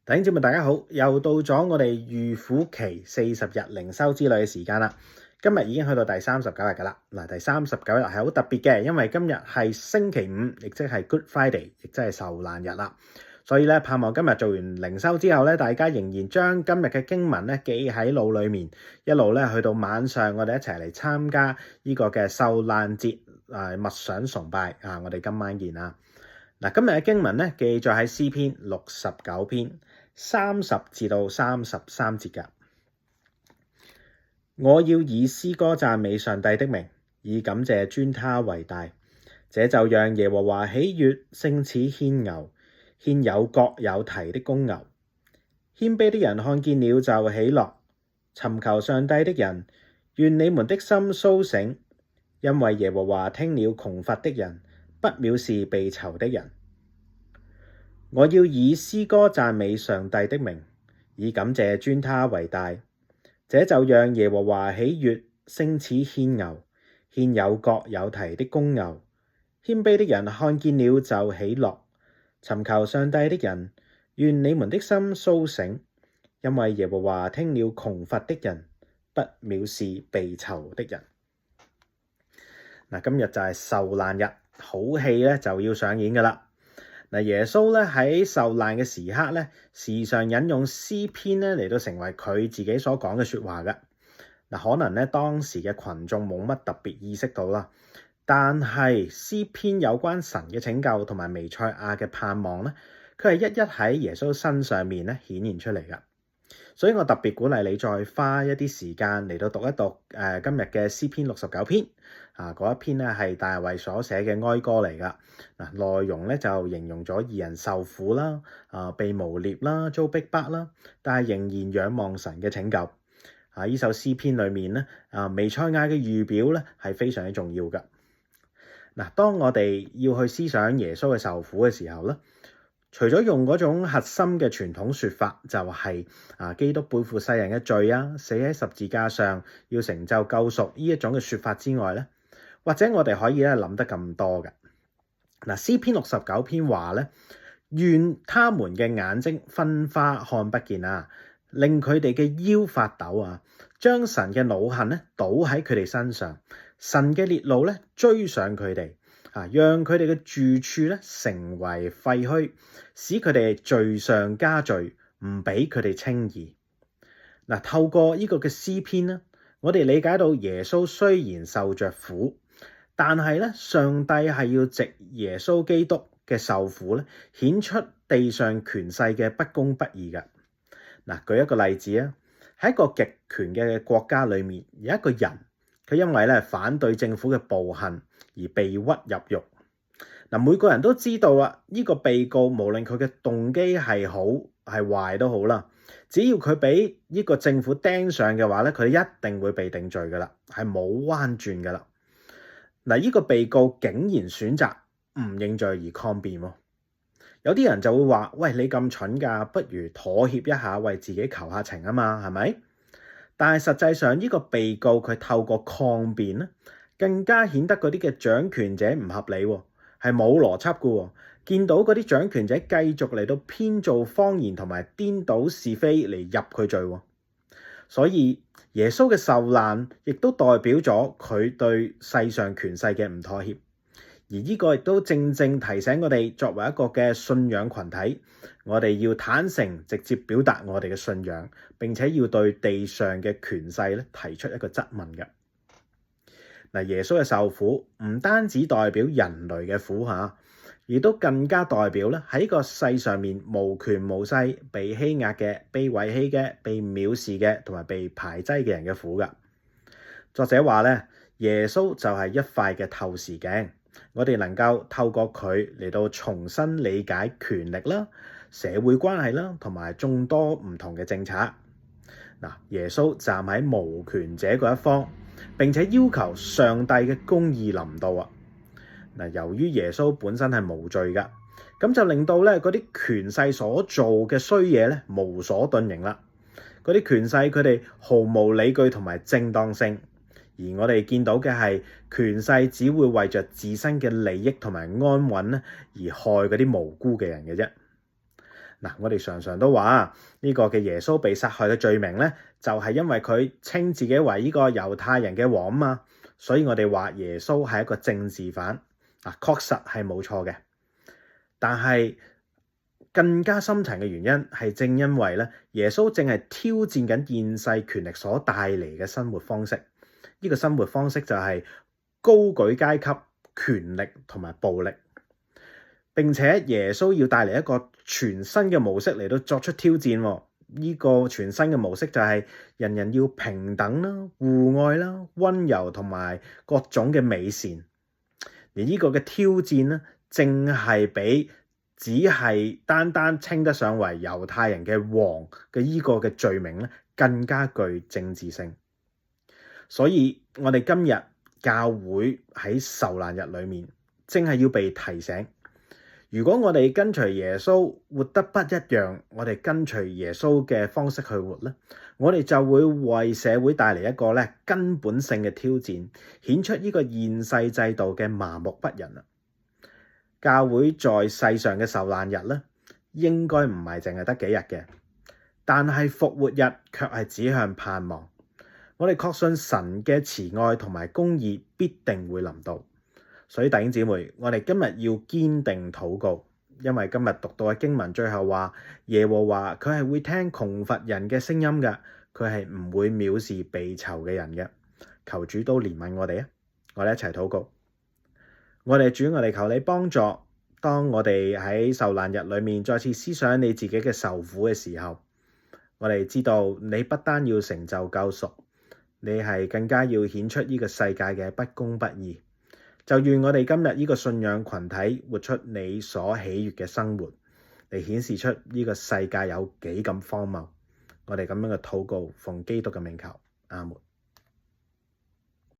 弟兄姊妹大家好，又到咗我哋預苦期40日靈修之旅嘅時間啦。今日已經去到第39日噶啦。嗱，第39日係好特別嘅，因為今日係星期五，亦即係 Good Friday，亦即係受難日啦。所以咧，盼望今日做完靈修之後咧，大家仍然將今日嘅經文咧記喺腦裏面，一路咧去到晚上，我哋一齊嚟參加呢個嘅受難節默想崇拜啊！我哋今晚見啊！嗱，今日嘅經文咧記載喺詩篇69篇30至到33節㗎。我要以詩歌讚美上帝的名，以感謝尊他為大。這就讓耶和華喜悅，勝似獻牛，獻有角有蹄的公牛。謙卑的人看見了就喜樂，尋求上帝的人，願你們的心甦醒，因為耶和華聽了窮乏的人，不藐視被囚的人。我要以詩歌讚美上帝的名，以感謝尊他為大。這就讓耶和華喜悅，勝似獻牛，獻有角有蹄的公牛。謙卑的人看見了就喜樂，尋求上帝的人，願你們的心甦醒，因為耶和華聽了窮乏的人，不藐視被囚的人。嗱，今日就係受難日，好戲咧就要上演噶啦。嗱，耶穌咧喺受難嘅時刻咧，時常引用詩篇咧嚟到成為佢自己所講嘅說話嘅。嗱，可能咧當時嘅群眾冇乜特別意識到啦，但係詩篇有關神嘅拯救同埋彌賽亞嘅盼望咧，佢係一一喺耶穌身上面咧顯現出嚟噶。所以我特別鼓勵你再花一啲時間嚟到讀一讀今日嘅詩篇69篇啊，嗰一篇咧係大衛所寫嘅哀歌嚟噶。嗱，內容咧就形容咗義人受苦啦，被誣衊啦，遭逼迫啦，但係仍然仰望神嘅拯救。呢首詩篇裏面咧，彌賽亞嘅預表咧係非常之重要噶。嗱，當我哋要去思想耶穌嘅受苦嘅時候咧，除咗用嗰種核心嘅傳統說法，就係基督背負世人嘅罪啊，死喺十字架上要成就救贖呢一種嘅說法之外咧，或者我哋可以咧諗得咁多嘅。嗱，詩篇69篇話咧，願他們嘅眼睛昏花看不見啊，令佢哋嘅腰發抖啊，將神嘅惱恨咧倒喺佢哋身上，神嘅烈怒咧追上佢哋。讓佢哋嘅住處咧成為廢墟，使佢哋罪上加罪，唔俾佢哋稱義。嗱，透過呢個嘅詩篇咧，我哋理解到耶穌雖然受着苦，但係咧上帝係要藉耶穌基督嘅受苦咧，顯出地上權勢嘅不公不義嘅。嗱，舉一個例子啊，喺一個極權嘅國家裏面，有一個人，佢因為咧反對政府嘅暴行而被屈入獄。嗱，每個人都知道啊，呢個被告無論佢嘅動機係好係壞都好啦，只要佢俾呢個政府盯上嘅話咧，佢一定會被定罪噶啦，係冇彎轉噶啦。嗱，呢個被告竟然選擇唔認罪而抗辯喎。有啲人就會話：喂，你咁蠢噶，不如妥協一下，為自己求下情啊嘛，係咪？但係實際上呢個被告佢透過抗辯咧，更加顯得嗰啲嘅掌權者唔合理喎，係冇邏輯噶喎。見到嗰啲掌權者繼續嚟到編造謊言同埋顛倒是非嚟入佢罪喎。所以耶穌嘅受難亦都代表咗佢對世上權勢嘅唔妥協。而呢個亦都正正提醒我哋作為一個嘅信仰群體，我哋要坦誠直接表達我哋嘅信仰，並且要對地上嘅權勢咧提出一個質問嘅。嗱，耶穌嘅受苦唔單止代表人類嘅苦嚇，亦都更加代表咧喺個世上面無權無勢、被欺壓嘅、被遺棄嘅、被藐視嘅同埋被排擠嘅人嘅苦㗎。作者話咧，耶穌就係一塊嘅透視鏡。我哋能夠透過佢嚟到重新理解權力啦、社會關係啦，同埋眾多唔同嘅政策。嗱，耶穌站喺無權者嗰一方，並且要求上帝嘅公義臨到啊！嗱，由於耶穌本身係無罪噶，咁就令到咧嗰啲權勢所做嘅衰嘢咧無所遁形啦。嗰啲權勢佢哋毫無理據同埋正當性。而我哋見到嘅係權勢只會為着自身嘅利益同埋安穩咧，而害嗰啲無辜嘅人嘅啫。嗱，我哋常常都話呢個嘅耶穌被殺害嘅罪名咧，就係因為佢稱自己為呢個猶太人嘅王啊嘛，所以我哋話耶穌係一個政治犯，確實係冇錯嘅。但係更加深層嘅原因係正因為咧，耶穌正係挑戰緊現世權力所帶嚟嘅生活方式。呢個生活方式就係高舉階級、權力同埋暴力。並且耶穌要帶嚟一個全新嘅模式嚟到作出挑戰。呢個全新嘅模式就係人人要平等啦、互愛啦、溫柔同埋各種嘅美善。而呢個嘅挑戰呢，正係比只係單單稱得上為猶太人嘅王嘅呢個嘅罪名咧，更加具政治性。所以我哋今日教會喺受難日裏面，正係要被提醒。如果我哋跟隨耶穌活得不一樣，我哋跟隨耶穌嘅方式去活咧，我哋就會為社會帶嚟一個根本性嘅挑戰，顯出呢個現世制度嘅麻木不仁啊！教會在世上嘅受難日咧，應該唔係淨係得幾日嘅，但係復活日卻係指向盼望。我哋確信神嘅慈愛同埋公義必定會臨到。所以弟兄姊妹，我哋今日要堅定禱告，因為今日讀到嘅經文最後話，耶和華佢係會聽窮乏人嘅聲音嘅，佢係唔會藐視被囚嘅人嘅。求主都憐憫我哋啊！我哋一齊禱告。我哋主，我哋求你幫助，當我哋喺受難日裏面再次思想你自己嘅受苦嘅時候，我哋知道你不單要成就救贖，你係更加要顯出呢個世界嘅不公不義。就願我哋今日呢個信仰群體活出你所喜悅嘅生活，嚟顯示出呢個世界有幾咁荒謬。我哋咁樣嘅禱告，奉基督嘅名求，阿門。